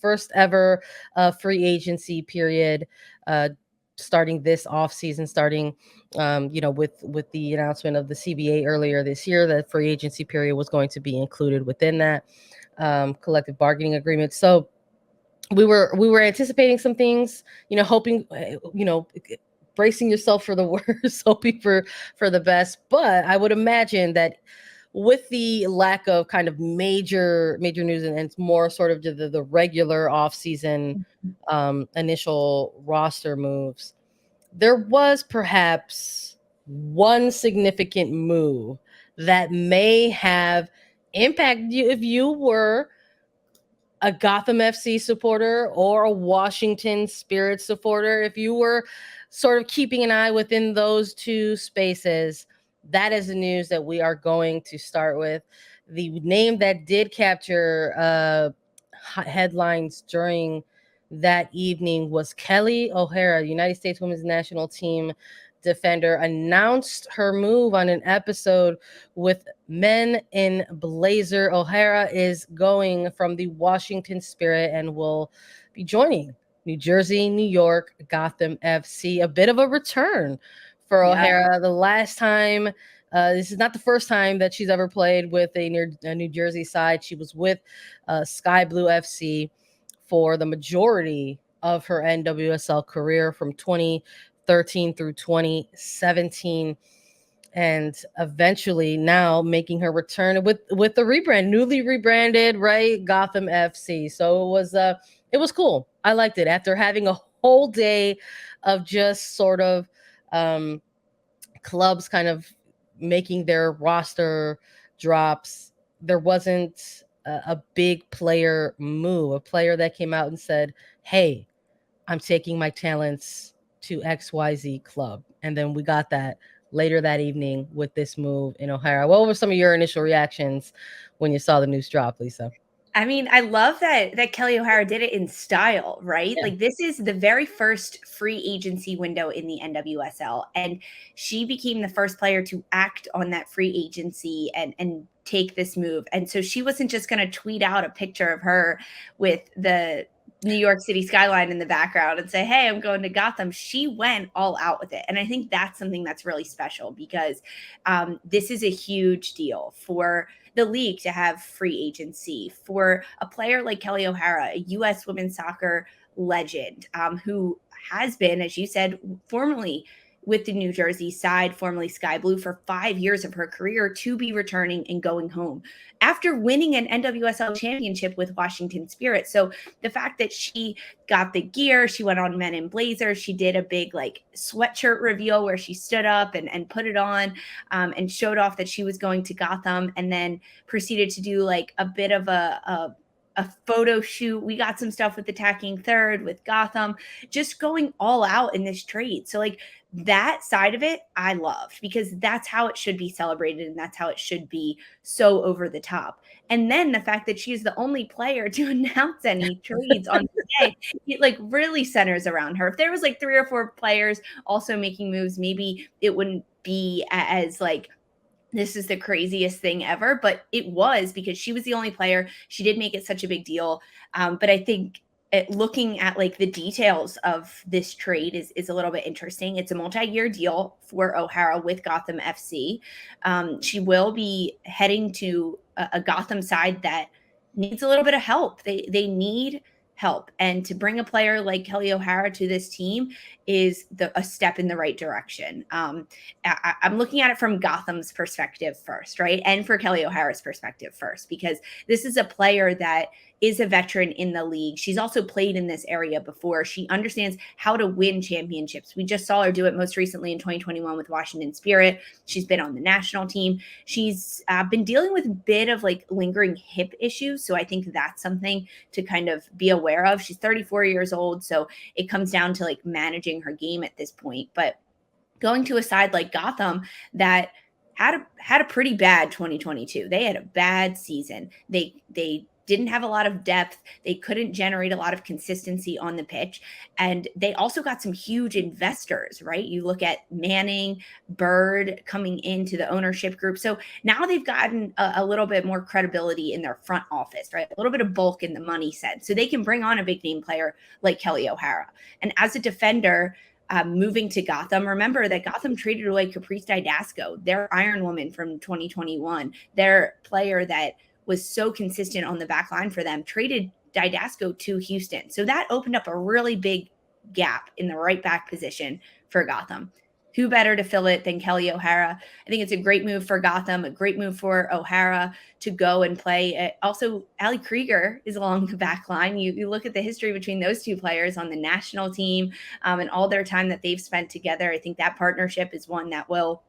first ever free agency period, starting this off season, starting with the announcement of the CBA earlier this year, that free agency period was going to be included within that collective bargaining agreement. So we were anticipating some things, hoping, bracing yourself for the worst, hoping for the best. But I would imagine that with the lack of kind of major news, and it's more sort of the regular offseason initial roster moves, there was perhaps one significant move that may have impacted you if you were a Gotham FC supporter or a Washington Spirit supporter. If you were sort of keeping an eye within those two spaces, that is the news that we are going to start with. The name that did capture headlines during that evening was Kelley O'Hara, United States Women's National Team defender, announced her move on an episode with Men in Blazer. O'Hara is going from the Washington Spirit and will be joining New Jersey, New York, Gotham FC. A bit of a return for O'Hara. The last time, this is not the first time that she's ever played with a New Jersey side. She was with Sky Blue FC for the majority of her NWSL career from 2013 through 2017, and eventually now making her return with the rebrand, newly rebranded, right, Gotham FC. So it was cool. I liked it. After having a whole day of just sort of clubs kind of making their roster drops, there wasn't a big player move, a player that came out and said, hey, I'm taking my talents to XYZ club. And then we got that later that evening with this move in O'Hara. What were some of your initial reactions when you saw the news drop, Lisa? I mean, I love that Kelley O'Hara did it in style, right? Yeah. Like, this is the very first free agency window in the NWSL, and she became the first player to act on that free agency and take this move. And so she wasn't just going to tweet out a picture of her with the New York City skyline in the background and say, hey, I'm going to Gotham. She went all out with it. And I think that's something that's really special, because this is a huge deal for the league to have free agency, for a player like Kelley O'Hara, a U.S. women's soccer legend, who has been, as you said, formerly with the New Jersey side, formerly Sky Blue, for 5 years of her career, to be returning and going home after winning an NWSL championship with Washington Spirit. So the fact that she got the gear, she went on Men in Blazer, she did a big like sweatshirt reveal where she stood up and put it on and showed off that she was going to Gotham, and then proceeded to do like a bit of a photo shoot. We got some stuff with Attacking Third, with Gotham, just going all out in this trade. So like, that side of it I loved, because that's how it should be celebrated, and that's how it should be so over the top. And then the fact that she's the only player to announce any trades on the day, it like really centers around her. If there was like 3 or 4 players also making moves, maybe it wouldn't be as like, this is the craziest thing ever, but it was, because she was the only player. She did make it such a big deal. But I think looking at like the details of this trade is a little bit interesting. It's a multi-year deal for O'Hara with Gotham FC. She will be heading to a Gotham side that needs a little bit of help. They need help. And to bring a player like Kelley O'Hara to this team is a step in the right direction. I'm looking at it from Gotham's perspective first, right? And for Kelley O'Hara's perspective first, because this is a player that is a veteran in the league. She's also played in this area before. She understands how to win championships. We just saw her do it most recently in 2021 with Washington Spirit. She's been on the national team. She's been dealing with a bit of like lingering hip issues. So I think that's something to kind of be aware of. She's 34 years old. So it comes down to like managing her game at this point. But going to a side like Gotham that had a pretty bad 2022. They had a bad season. They didn't have a lot of depth. They couldn't generate a lot of consistency on the pitch. And they also got some huge investors, right? You look at Manning, Bird coming into the ownership group. So now they've gotten a little bit more credibility in their front office, right? A little bit of bulk in the money sense. So they can bring on a big name player like Kelley O'Hara. And as a defender, moving to Gotham, remember that Gotham traded away Caprice Didasco, their Iron Woman from 2021, their player that was so consistent on the back line for them, traded Didasco to Houston. So that opened up a really big gap in the right back position for Gotham. Who better to fill it than Kelley O'Hara? I think it's a great move for Gotham, a great move for O'Hara to go and play. Also, Ali Krieger is along the back line. You look at the history between those two players on the national team and all their time that they've spent together. I think that partnership is one that will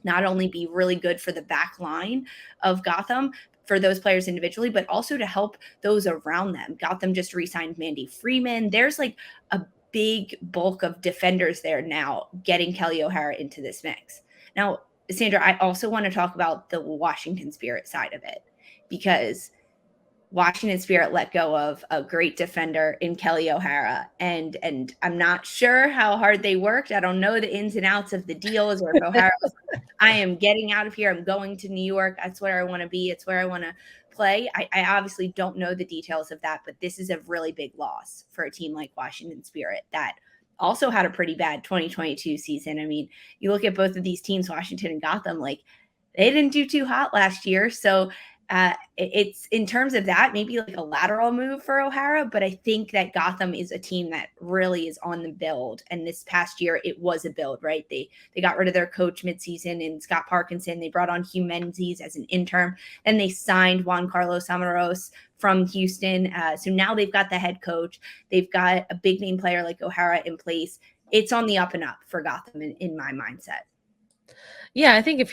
not only be really good for the back line of Gotham, for those players individually, but also to help those around them. Gotham just re-signed Mandy Freeman. There's like a big bulk of defenders there now getting Kelley O'Hara into this mix. Now, Sandra, I also want to talk about the Washington Spirit side of it, because Washington Spirit let go of a great defender in Kelley O'Hara. And I'm not sure how hard they worked. I don't know the ins and outs of the deals, or if O'Hara was, I am getting out of here. I'm going to New York. That's where I want to be. It's where I want to play. I obviously don't know the details of that, but this is a really big loss for a team like Washington Spirit that also had a pretty bad 2022 season. I mean, you look at both of these teams, Washington and Gotham, like they didn't do too hot last year. So it's in terms of that, maybe like a lateral move for O'Hara, but I think that Gotham is a team that really is on the build. And this past year, it was a build, right? They got rid of their coach midseason in Scott Parkinson. They brought on Hugh Menzies as an interim, and they signed Juan Carlos Amaros from Houston. So now they've got the head coach. They've got a big name player like O'Hara in place. It's on the up and up for Gotham in my mindset. Yeah, I think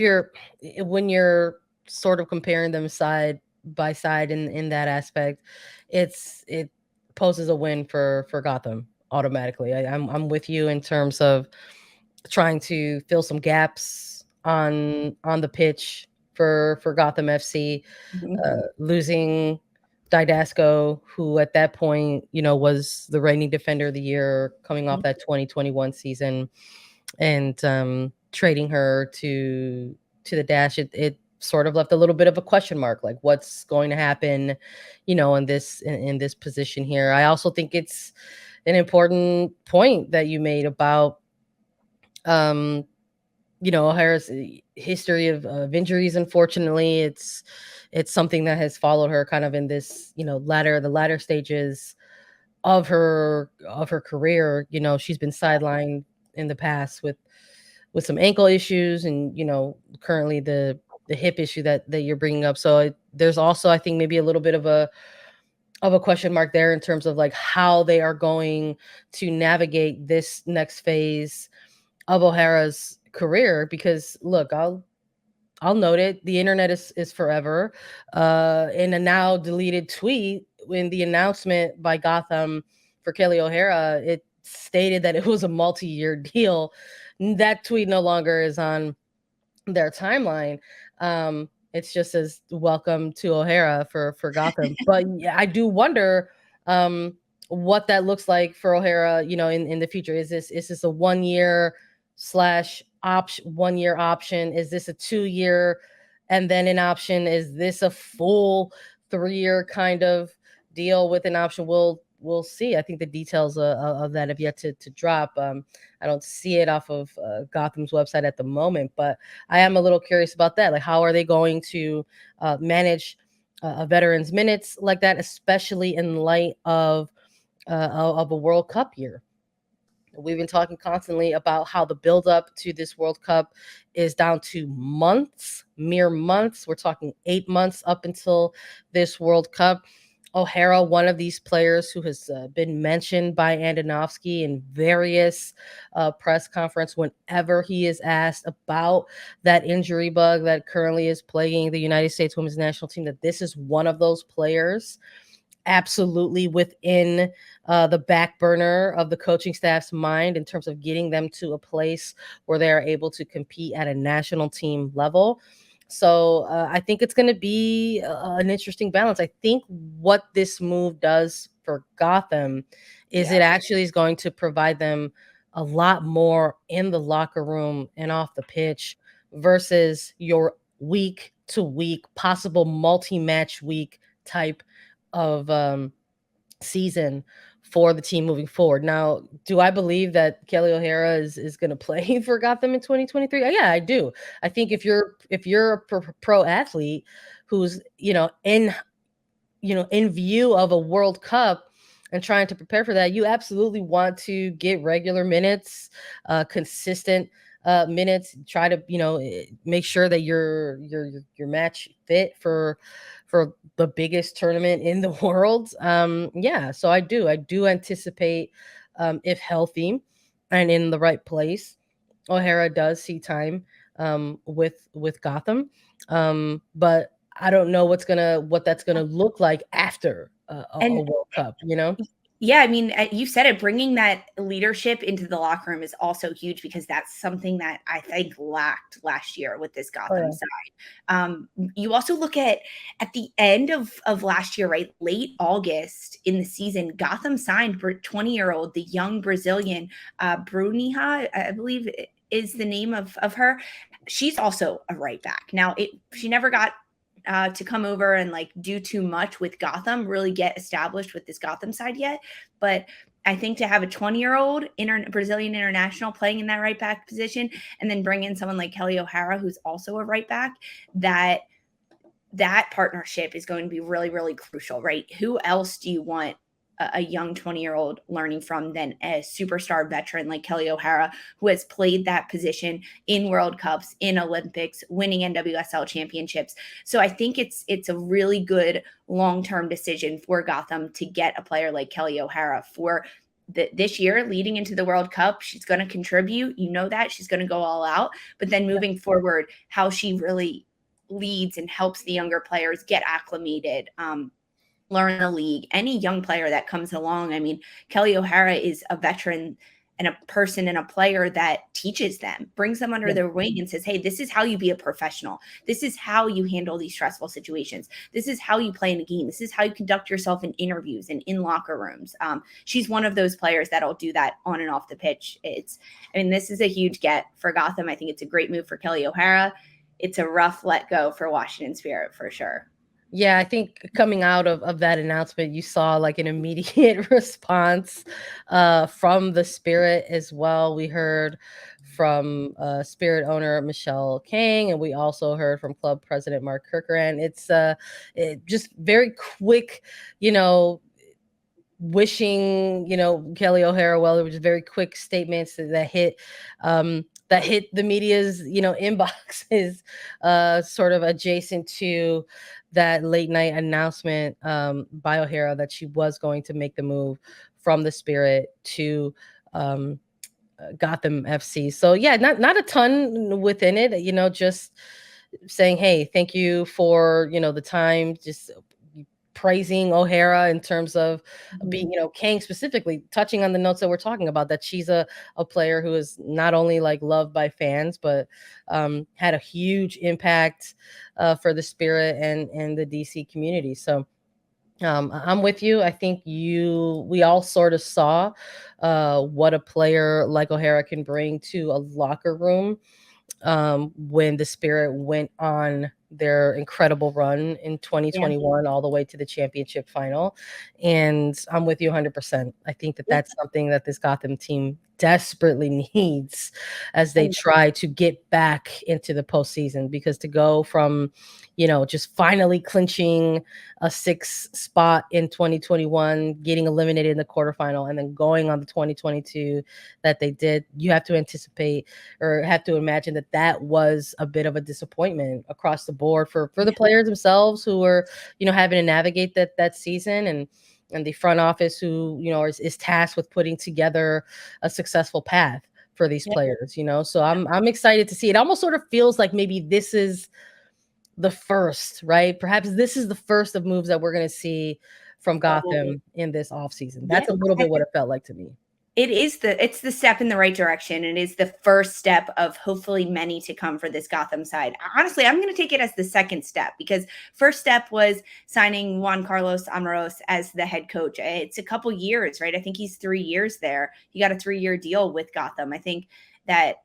when you're sort of comparing them side by side in that aspect, it poses a win for Gotham automatically. I'm with you in terms of trying to fill some gaps on the pitch for Gotham FC. Losing Didasco, who at that point, was the reigning defender of the year coming off that 2021 season, and trading her to the Dash, it sort of left a little bit of a question mark, like what's going to happen, in this position here. I also think it's an important point that you made about O'Hara's history of injuries. Unfortunately, it's something that has followed her kind of in this, the latter stages of her career. She's been sidelined in the past with some ankle issues, and currently the hip issue that you're bringing up. So there's also, I think, maybe a little bit of a question mark there in terms of like how they are going to navigate this next phase of O'Hara's career. Because look, I'll note it, the internet is forever. In a now deleted tweet, in the announcement by Gotham for Kelley O'Hara, it stated that it was a multi-year deal. That tweet no longer is on their timeline. It's just as welcome to O'Hara for Gotham. But yeah, I do wonder what that looks like for O'Hara, in the future. Is this a 1 year / 1 year option? Is this a 2 year and then an option? Is this a full 3 year kind of deal with an option? We'll see. I think the details of that have yet to drop. I don't see it off of Gotham's website at the moment, but I am a little curious about that. Like, how are they going to manage a veteran's minutes like that, especially in light of a World Cup year? We've been talking constantly about how the buildup to this World Cup is down to months, mere months. We're talking 8 months up until this World Cup. O'Hara, one of these players who has been mentioned by Andonovski in various press conference whenever he is asked about that injury bug that currently is plaguing the United States women's national team, that this is one of those players absolutely within the back burner of the coaching staff's mind in terms of getting them to a place where they are able to compete at a national team level. So I think it's going to be an interesting balance. I think what this move does for Gotham is Yeah. it actually is going to provide them a lot more in the locker room and off the pitch versus your week to week, possible multi-match week type of season for the team moving forward. Now, do I believe that Kelley O'Hara is going to play for Gotham in 2023? Yeah, I do. I think if you're a pro athlete who's, in view of a World Cup and trying to prepare for that, you absolutely want to get regular minutes, consistent minutes. Try to make sure that you're match fit for the biggest tournament in the world. Yeah, so I do anticipate, if healthy and in the right place, O'Hara does see time with Gotham, but I don't know what that's gonna look like after a And World Cup. You know? yeah, I mean, you said it. Bringing that leadership into the locker room is also huge because that's something that I think lacked last year with this Oh Gotham yeah, side. You also look at the end of last year, right? Late August in the season, Gotham signed 20-year-old, the young Brazilian Bruniha, I believe is the name of her. She's also a right back. Now, she never got to come over and like do too much with Gotham, really get established with this Gotham side yet. But I think to have a 20-year-old Brazilian international playing in that right back position, and then bring in someone like Kelley O'Hara, who's also a right back, that partnership is going to be really, really crucial, right? Who else do you want a young 20-year-old learning from than a superstar veteran like Kelley O'Hara, who has played that position in World Cups, in Olympics, winning NWSL championships? So I think it's a really good long-term decision for Gotham to get a player like Kelley O'Hara for this year leading into the World Cup. She's going to contribute. You know that. She's going to go all out. But then moving forward, how she really leads and helps the younger players get acclimated, learn the league. Any young player that comes along, I mean, Kelley O'Hara is a veteran and a person and a player that teaches them, brings them under yeah, their wing and says, hey, this is how you be a professional. This is how you handle these stressful situations. This is how you play in a game. This is how you conduct yourself in interviews and in locker rooms. She's one of those players that'll do that on and off the pitch. This is a huge get for Gotham. I think it's a great move for Kelley O'Hara. It's a rough let go for Washington Spirit for sure. yeah. I think coming out of that announcement, you saw like an immediate response from the Spirit as well. We heard from Spirit owner Michelle King, and we also heard from club president Mark Kirkran. It just very quick, you know, wishing Kelley O'Hara well. It was just very quick statements that hit the media's inboxes, sort of adjacent to that late night announcement by O'Hara that she was going to make the move from the Spirit to Gotham FC. So yeah, not a ton within it, just saying, hey, thank you for the time, just praising O'Hara in terms of being, Kang specifically touching on the notes that we're talking about, that she's a player who is not only like loved by fans, but had a huge impact for the Spirit and the DC community. So I'm with you. I think we all sort of saw what a player like O'Hara can bring to a locker room when the Spirit went on their incredible run in Yeah. 2021 all the way to the championship final. And I'm with you 100%. I think that Yeah. that's something that this Gotham team desperately needs as they And try to get back into the postseason, because to go from just finally clinching a 6 spot in 2021, getting eliminated in the quarterfinal, and then going on the 2022 that they did, you have to anticipate or have to imagine that that was a bit of a disappointment across the board for the players themselves, who were having to navigate that season, and the front office, who is tasked with putting together a successful path for these yeah, players. So I'm excited to see. It almost sort of feels like maybe this is the first, right? Perhaps this is the first of moves that we're going to see from that will be, Gotham in this offseason. yeah. That's a little bit what it felt like to me. It's the step in the right direction. It is the first step of hopefully many to come for this Gotham side. Honestly, I'm going to take it as the second step, because first step was signing Juan Carlos Amaros as the head coach. It's a couple years, right? I think he's 3 years there. He got a 3-year deal with Gotham. I think that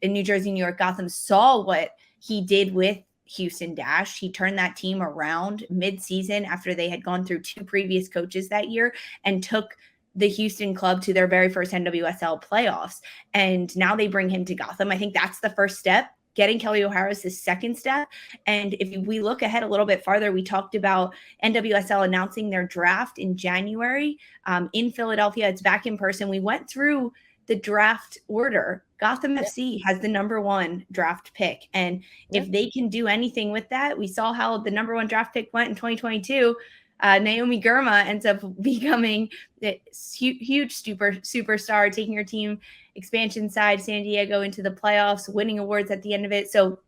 in New Jersey, New York, Gotham saw what he did with Houston Dash. He turned that team around mid-season after they had gone through 2 previous coaches that year, and took the Houston club to their very first NWSL playoffs. And now they bring him to Gotham. I think that's the first step. Getting Kelley O'Hara is the second step. And if we look ahead a little bit farther, we talked about NWSL announcing their draft in January in Philadelphia. It's back in person. We went through the draft order. Gotham FC has the number 1 draft pick. And if they can do anything with that, we saw how the number 1 draft pick went in 2022. Naomi Girma ends up becoming the huge superstar, taking her team expansion side San Diego into the playoffs, winning awards at the end of it. So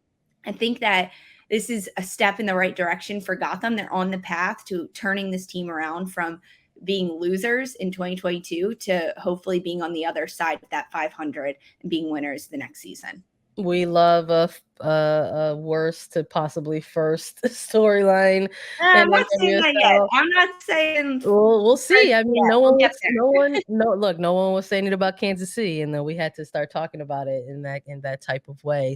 I think that this is a step in the right direction for Gotham. They're on the path to turning this team around from being losers in 2022 to hopefully being on the other side of that 500 and being winners the next season. We love a worst to possibly first storyline. I'm not saying that yet. I'm not saying. We'll see. I mean, no one was saying it about Kansas City, and then we had to start talking about it in that type of way.